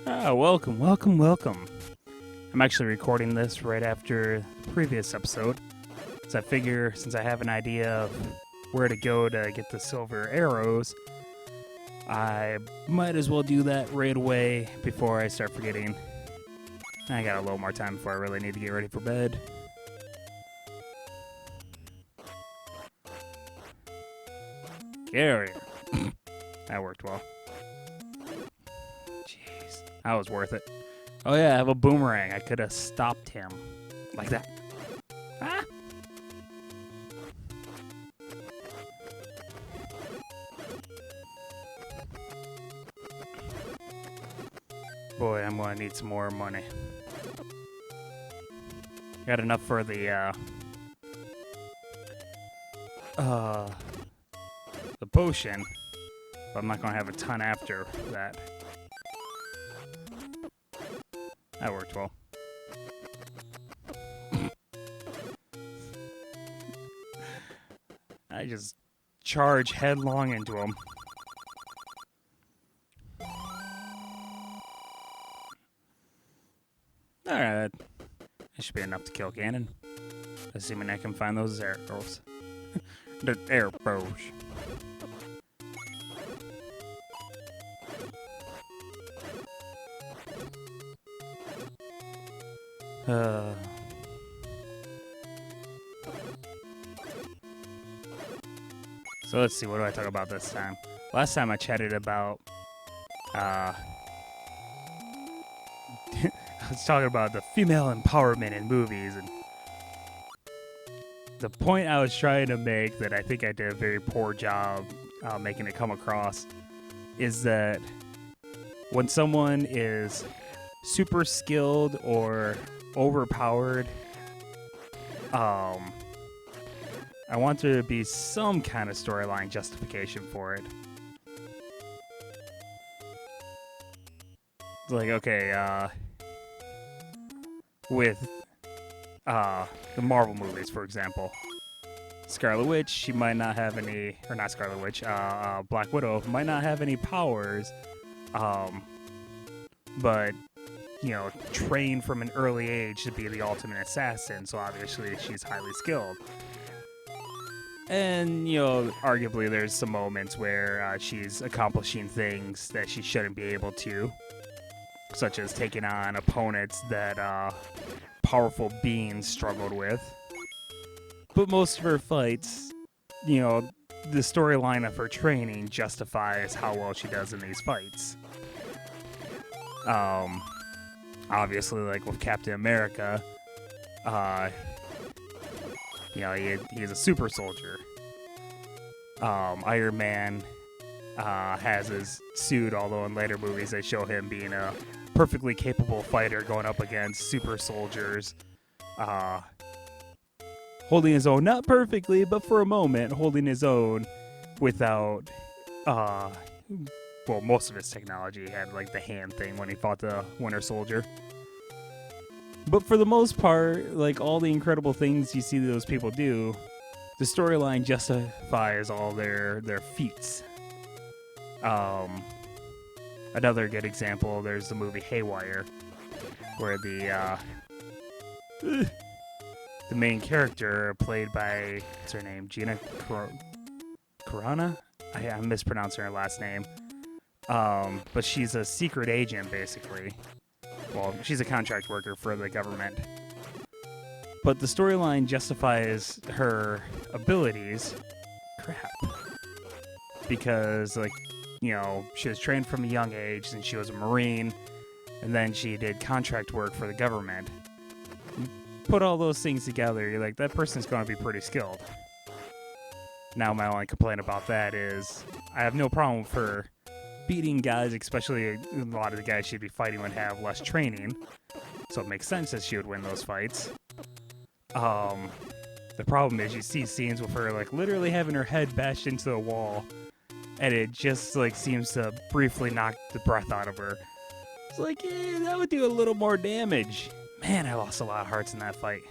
Welcome, welcome, welcome. I'm actually recording this right after the previous episode. So I figure since I have an idea of where to go to get the silver arrows, I might as well do that right away before I start forgetting. I got a little more time before I really need to get ready for bed. Get over here. That worked well. Jeez, that was worth it. Oh yeah, I have a boomerang. I could have stopped him. Like that. Ah! Boy, I'm gonna need some more money. Got enough for the potion, but I'm not gonna have a ton after that. That worked well. I just charge headlong into him. Alright, that should be enough to kill Ganon. Assuming I can find those arrows. The arrows. So let's see, what do I talk about this time? Last time I chatted about, I was talking about the female empowerment in movies, and the point I was trying to make that I think I did a very poor job making it come across is that when someone is super skilled or overpowered, I want there to be some kind of storyline justification for it. Like, okay, with the Marvel movies, for example, Scarlet Witch, she might not have any, or not Scarlet Witch, Black Widow might not have any powers, but you know, trained from an early age to be the ultimate assassin, so obviously she's highly skilled. And, you know, arguably there's some moments where she's accomplishing things that she shouldn't be able to, such as taking on opponents that powerful beings struggled with. But most of her fights, you know, the storyline of her training justifies how well she does in these fights. Obviously, like with Captain America, you know, he's a super soldier. Iron Man has his suit, although in later movies they show him being a perfectly capable fighter going up against super soldiers, holding his own, not perfectly, but for a moment, holding his own without, well, most of his technology had like the hand thing when he fought the Winter Soldier. But for the most part, like all the incredible things you see those people do, the storyline justifies all their feats. Another good example, there's the movie Haywire, where the main character, played by, what's her name, Gina Carano? I'm mispronouncing her last name. But she's a secret agent, basically. Well, she's a contract worker for the government. But the storyline justifies her abilities. Crap. Because, like, you know, she was trained from a young age, and she was a Marine, and then she did contract work for the government. You put all those things together, you're like, that person's going to be pretty skilled. Now, my only complaint about that is I have no problem with her beating guys, especially a lot of the guys she'd be fighting would have less training, so it makes sense that she would win those fights. The problem is you see scenes with her like literally having her head bashed into the wall, and it just like seems to briefly knock the breath out of her. It's like, that would do a little more damage. Man, I lost a lot of hearts in that fight.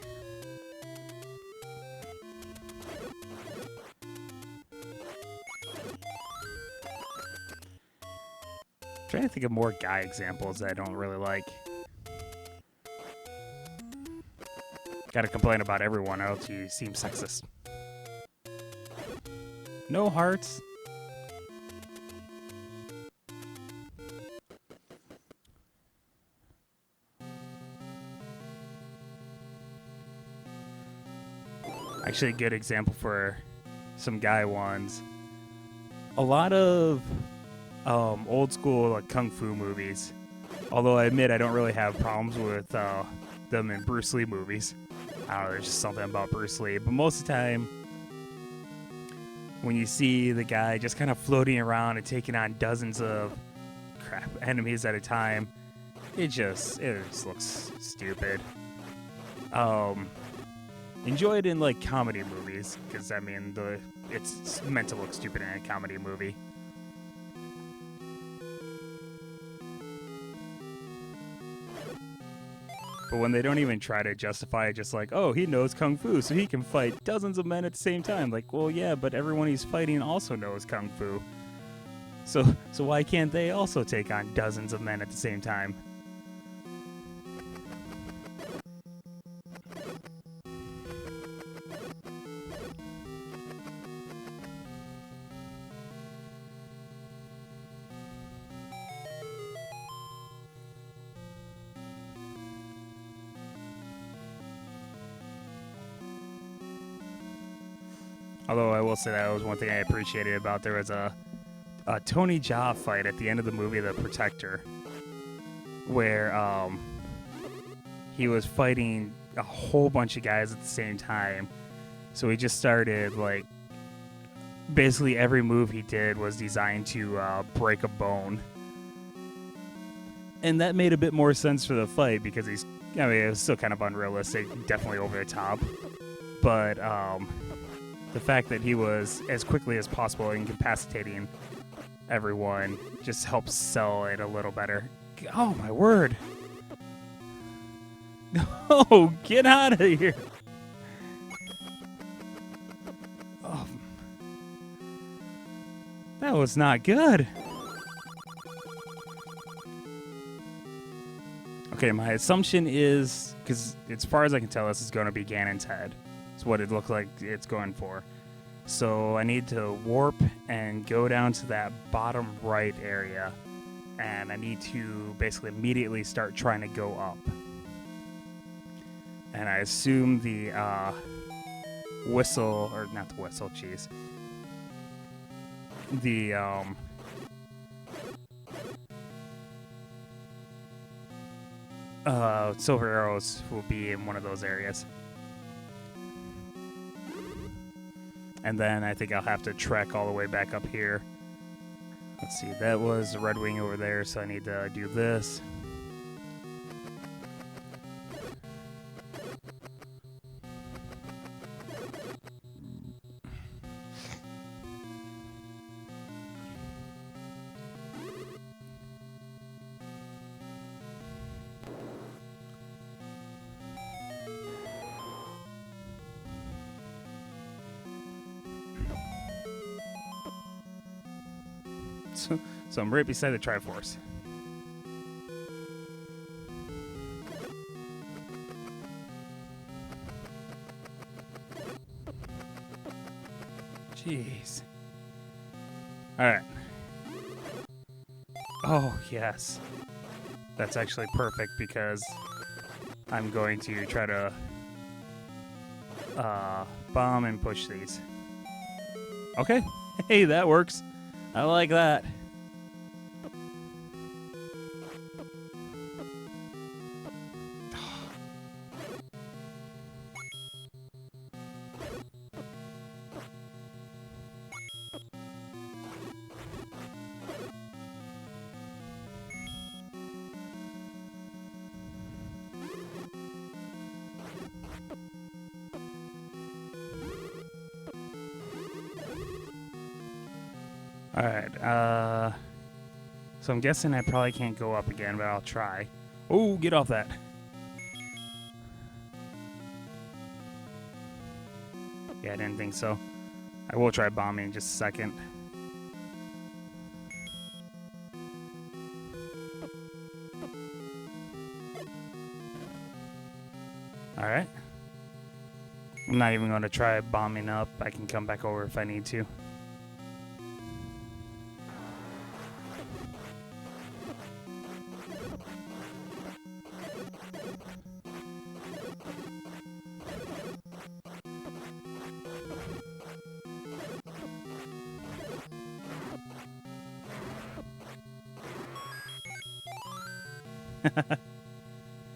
Trying to think of more guy examples that I don't really like. Gotta complain about everyone else. You seem sexist. No hearts. Actually, a good example for some guy ones. A lot of old school like kung fu movies. Although I admit I don't really have problems with them in Bruce Lee movies. I don't know, there's just something about Bruce Lee. But most of the time, when you see the guy just kind of floating around and taking on dozens of enemies at a time, it just looks stupid. Enjoy it in like comedy movies, because I mean it's meant to look stupid in a comedy movie. But when they don't even try to justify it, just like, oh, he knows kung fu, so he can fight dozens of men at the same time. Like, well, yeah, but everyone he's fighting also knows kung fu. So why can't they also take on dozens of men at the same time? Although I will say that was one thing I appreciated about there was a Tony Jaa fight at the end of the movie The Protector, where he was fighting a whole bunch of guys at the same time. So he just started like basically every move he did was designed to break a bone. And that made a bit more sense for the fight because it was still kind of unrealistic, definitely over the top. But the fact that he was as quickly as possible incapacitating everyone just helps sell it a little better. Oh my word. No, get out of here. Oh. That was not good. Okay, my assumption is, because as far as I can tell, this is going to be Ganon's head. It's what it looked like it's going for. So I need to warp and go down to that bottom right area. And I need to basically immediately start trying to go up. And I assume the whistle, or not the whistle, jeez. The silver arrows will be in one of those areas. And then I think I'll have to trek all the way back up here. Let's see, that was the Red Wing over there, so I need to do this. So I'm right beside the Triforce. Jeez. Alright. Oh, yes. That's actually perfect because I'm going to try to bomb and push these. Okay. Hey, that works. I like that. Alright, so I'm guessing I probably can't go up again, but I'll try. Oh, get off that. Yeah, I didn't think so. I will try bombing in just a second. Alright. I'm not even going to try bombing up. I can come back over if I need to.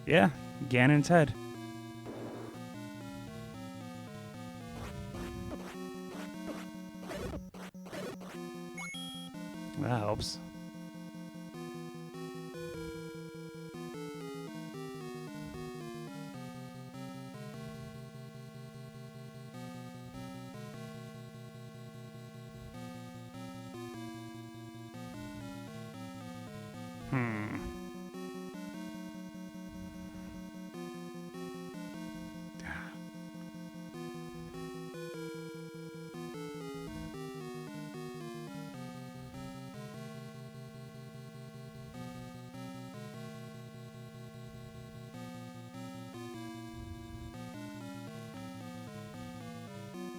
Yeah, Ganon's head. That helps.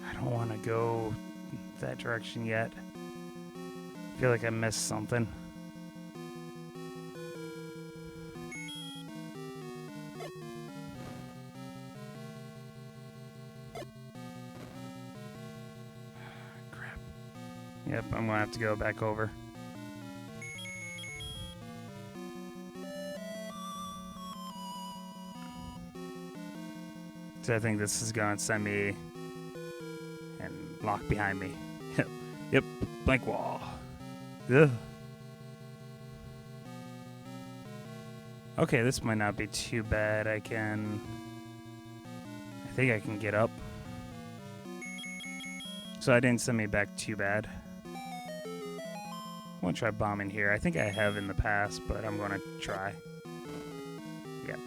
I don't want to go that direction yet. I feel like I missed something. Crap. Yep, I'm gonna have to go back over. So I think this is gonna send me and lock behind me. Yep, yep, blank wall. Ugh. Okay, this might not be too bad. I think I can get up. So I didn't send me back too bad. I'm gonna try bombing here. I think I have in the past, but I'm gonna try. Yep.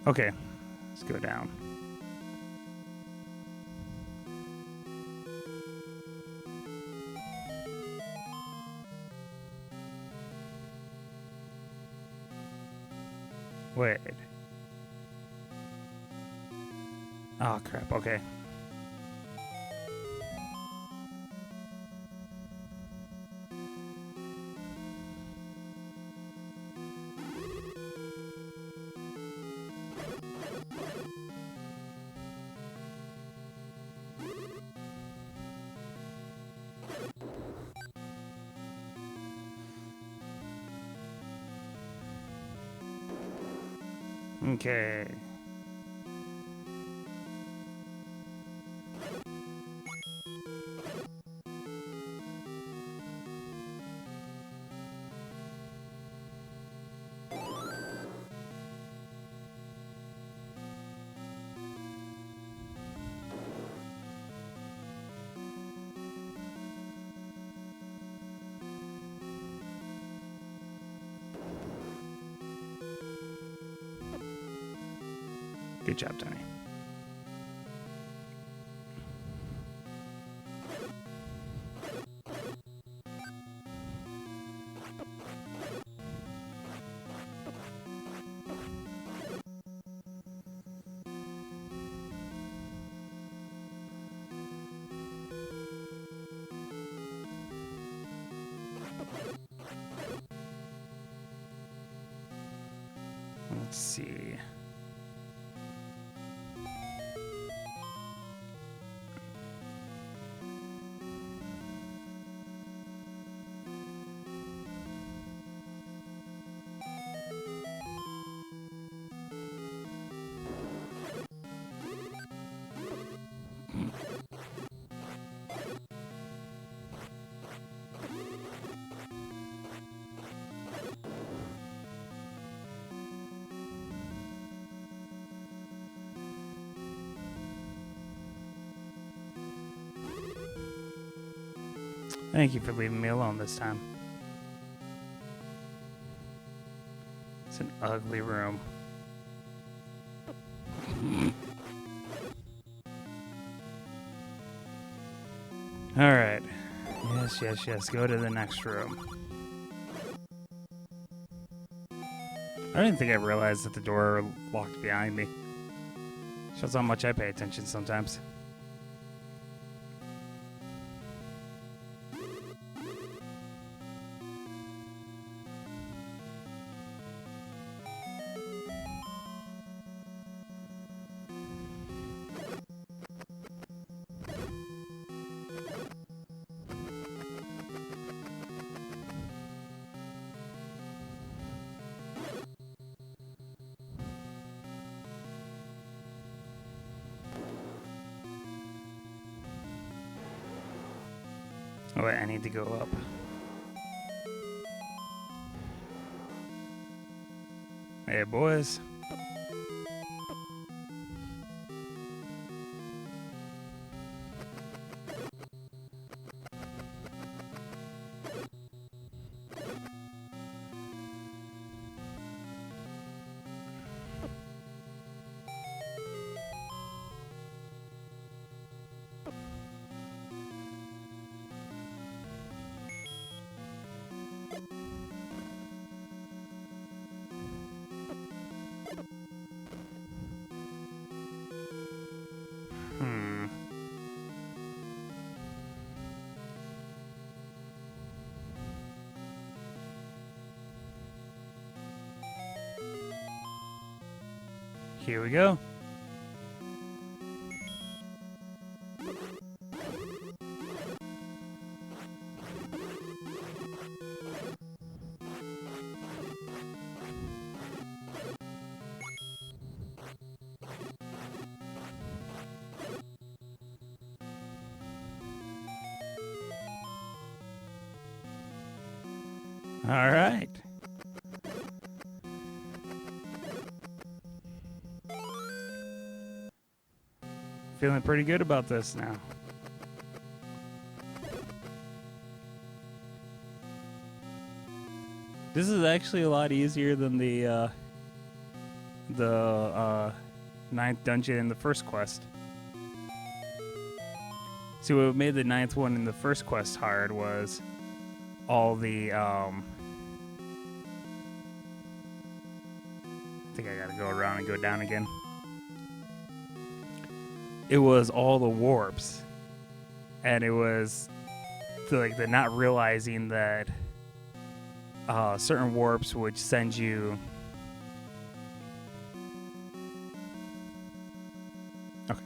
Okay, let's go down. Wait. Oh, crap. Okay. Okay. Good job, Tony. Let's see. Thank you for leaving me alone this time. It's an ugly room. All right. Yes, yes, yes. Go to the next room. I didn't think I realized that the door locked behind me. Shows how much I pay attention sometimes. Oh, wait, I need to go up. Hey, boys. Hmm. Here we go. All right. Feeling pretty good about this now. This is actually a lot easier than the ninth dungeon in the first quest. See, what made the ninth one in the first quest hard was all the I think I gotta go around and go down again. It was all the warps, and it was the not realizing that certain warps would send you. Okay.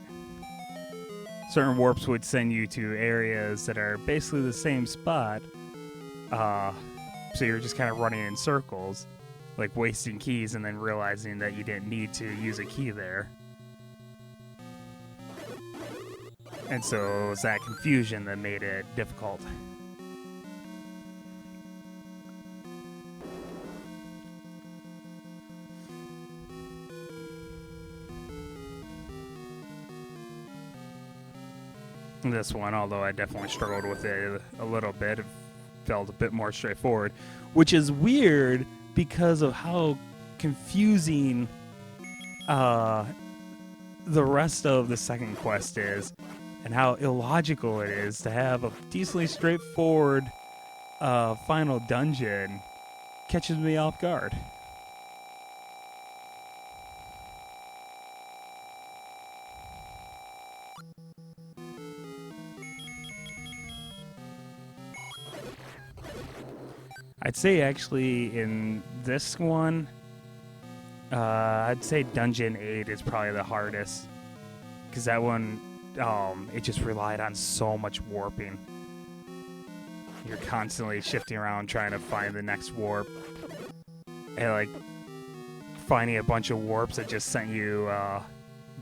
Certain warps would send you to areas that are basically the same spot. So you're just kind of running in circles, like wasting keys and then realizing that you didn't need to use a key there. And so it was that confusion that made it difficult. This one, although I definitely struggled with it a little bit, it felt a bit more straightforward, which is weird because of how confusing the rest of the second quest is, and how illogical it is to have a decently straightforward final dungeon catches me off guard. I'd say actually in this one, I'd say Dungeon 8 is probably the hardest, because that one, it just relied on so much warping. You're constantly shifting around trying to find the next warp, and like finding a bunch of warps that just sent you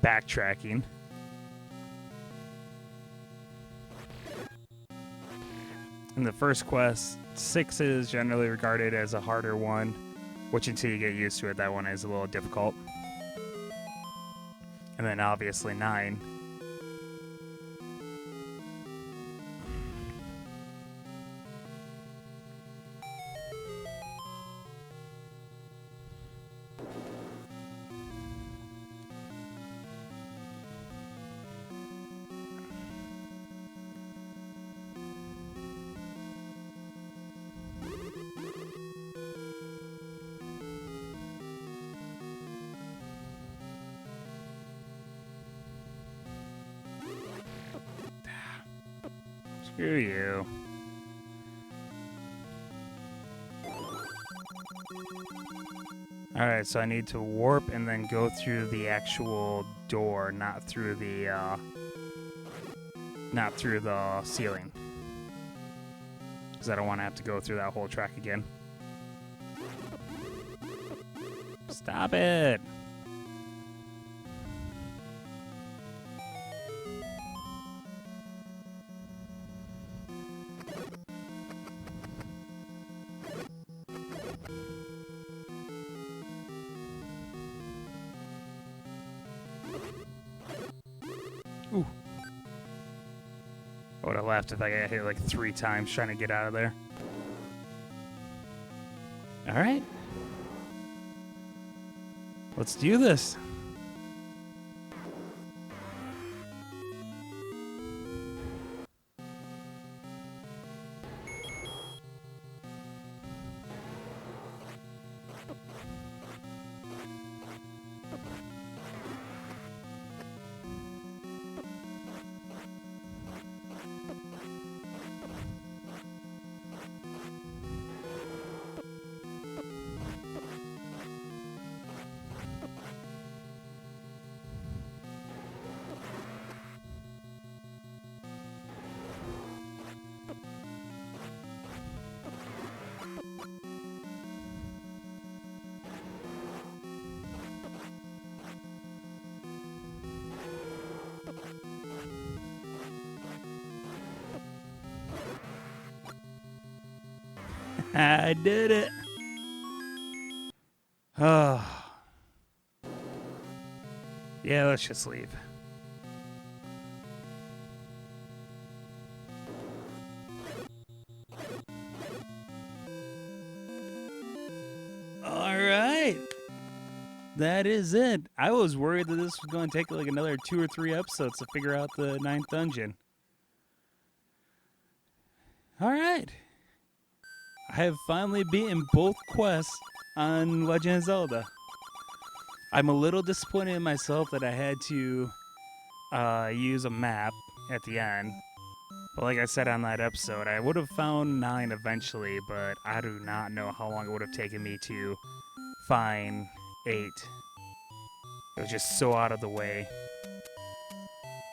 backtracking. In the first quest, 6 is generally regarded as a harder one, which until you get used to it, that one is a little difficult. And then obviously 9. Screw you. Alright, so I need to warp and then go through the actual door, not through the ceiling. Because I don't want to have to go through that whole track again. Stop it! Ooh. I would have laughed if I got hit like 3 times trying to get out of there. Alright. Let's do this. I did it. Oh. Yeah, let's just leave. All right. That is it. I was worried that this was going to take like another 2 or 3 episodes to figure out the 9th dungeon. All right. I have finally beaten both quests on Legend of Zelda. I'm a little disappointed in myself that I had to use a map at the end. But like I said on that episode, I would have found 9 eventually, but I do not know how long it would have taken me to find 8. It was just so out of the way.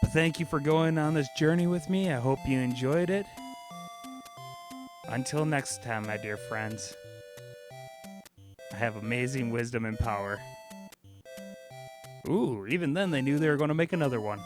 But thank you for going on this journey with me. I hope you enjoyed it. Until next time, my dear friends, I have amazing wisdom and power. Ooh, even then they knew they were going to make another one.